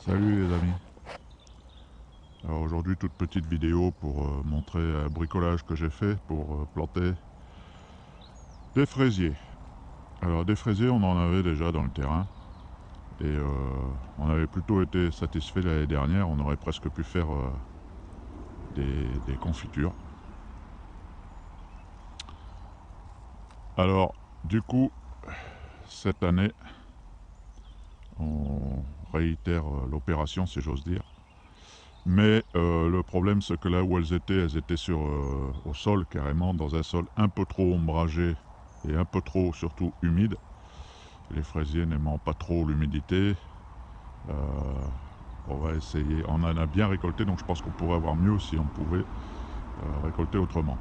Salut les amis. Alors aujourd'hui toute petite vidéo pour montrer un bricolage que j'ai fait pour planter des fraisiers. Alors des fraisiers on en avait déjà dans le terrain et on avait plutôt été satisfait l'année dernière, on aurait presque pu faire des confitures. Alors du coup cette année on réitère l'opération si j'ose dire. Mais le problème c'est que là où elles étaient au sol carrément, dans un sol un peu trop ombragé et un peu trop surtout humide. Les fraisiers n'aimant pas trop l'humidité, euh, on va essayer, on en a bien récolté donc je pense qu'on pourrait avoir mieux si on pouvait récolter autrement.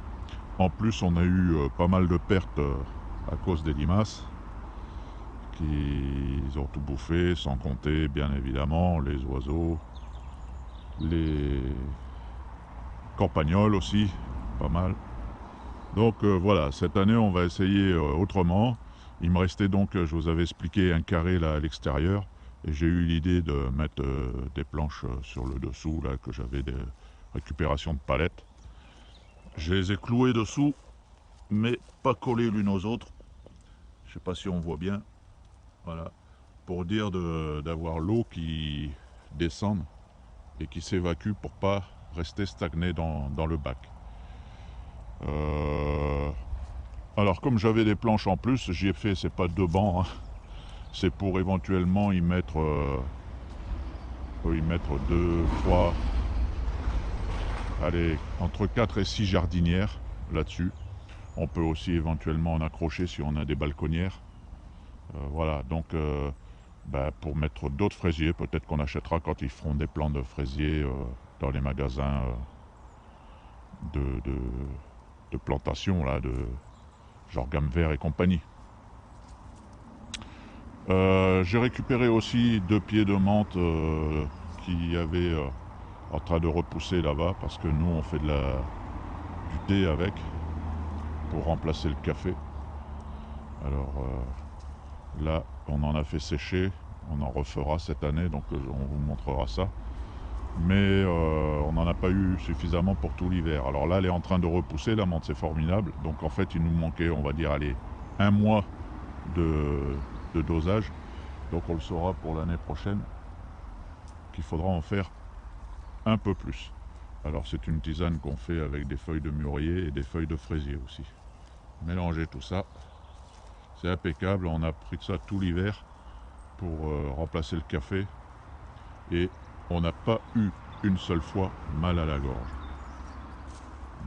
En plus on a eu pas mal de pertes à cause des limaces qui ont tout bouffé, sans compter bien évidemment les oiseaux, les campagnols aussi, pas mal. Donc voilà, cette année on va essayer autrement. Il me restait donc, je vous avais expliqué, un carré là à l'extérieur. Et j'ai eu l'idée de mettre des planches sur le dessous, là, que j'avais des récupérations de palettes. Je les ai clouées dessous, mais pas collées l'une aux autres. Je sais pas si on voit bien. Voilà. Pour dire d'avoir l'eau qui descend et qui s'évacue pour pas rester stagné dans le bac. Alors comme j'avais des planches en plus, j'y ai fait, c'est pas deux bancs, hein. C'est pour éventuellement y mettre deux, trois, allez, entre 4 et 6 jardinières là-dessus. On peut aussi éventuellement en accrocher si on a des balconnières. Voilà, donc pour mettre d'autres fraisiers, peut-être qu'on achètera quand ils feront des plants de fraisiers dans les magasins de, de, de plantation, là, de genre gamme vert et compagnie. J'ai récupéré aussi 2 pieds de menthe qui avaient en train de repousser là-bas parce que nous on fait du thé avec pour remplacer le café. Alors là on en a fait sécher, on en refera cette année donc on vous montrera ça. Mais on n'en a pas eu suffisamment pour tout l'hiver. Alors là elle est en train de repousser, la menthe, c'est formidable. Donc en fait il nous manquait, on va dire, allez, un mois de dosage. Donc on le saura pour l'année prochaine qu'il faudra en faire un peu plus. Alors c'est une tisane qu'on fait avec des feuilles de mûrier et des feuilles de fraisier aussi. Mélanger tout ça, c'est impeccable. On a pris ça tout l'hiver pour remplacer le café et on n'a pas eu une seule fois mal à la gorge.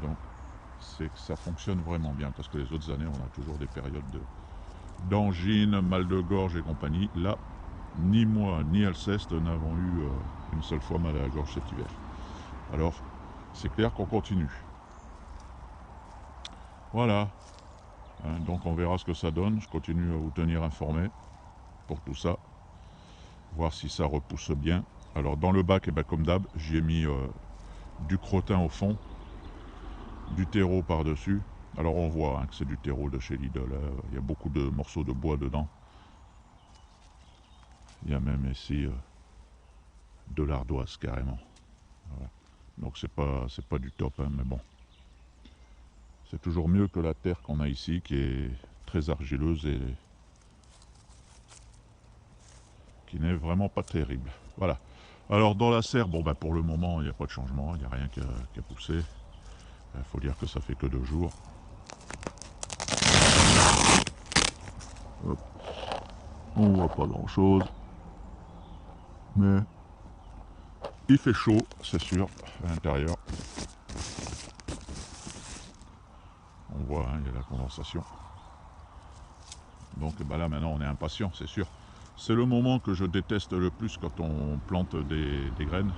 Donc c'est que ça fonctionne vraiment bien parce que les autres années on a toujours des périodes d'angine, mal de gorge et compagnie. Là, ni moi ni Alceste n'avons eu une seule fois mal à la gorge cet hiver. Alors c'est clair qu'on continue. Voilà. Donc on verra ce que ça donne. Je continue à vous tenir informé pour tout ça. Voir si ça repousse bien. Alors dans le bac, comme d'hab, j'y ai mis du crottin au fond, du terreau par-dessus. Alors on voit que c'est du terreau de chez Lidl. Il y a beaucoup de morceaux de bois dedans. Il y a même ici de l'ardoise carrément. Voilà. Donc c'est pas du top, mais bon. C'est toujours mieux que la terre qu'on a ici qui est très argileuse et qui n'est vraiment pas terrible. Voilà. Alors dans la serre, pour le moment il n'y a pas de changement, il n'y a rien qui a poussé. Il faut dire que ça fait que 2 jours. Hop. On voit pas grand chose. Mais il fait chaud, c'est sûr, à l'intérieur. On voit, il y a la condensation. Donc là maintenant on est impatient, c'est sûr. C'est le moment que je déteste le plus quand on plante des graines.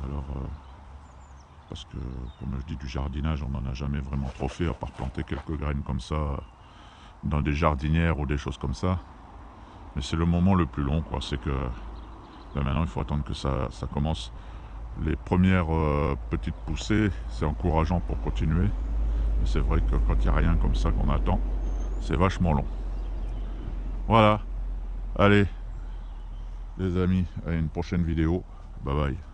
Alors, parce que, comme je dis, du jardinage, on n'en a jamais vraiment trop fait, à part planter quelques graines comme ça, dans des jardinières ou des choses comme ça. Mais c'est le moment le plus long, quoi. C'est que maintenant, il faut attendre que ça commence. Les premières petites poussées, c'est encourageant pour continuer. Mais c'est vrai que quand il n'y a rien comme ça qu'on attend, c'est vachement long. Voilà. Allez. les amis, à une prochaine vidéo. Bye bye.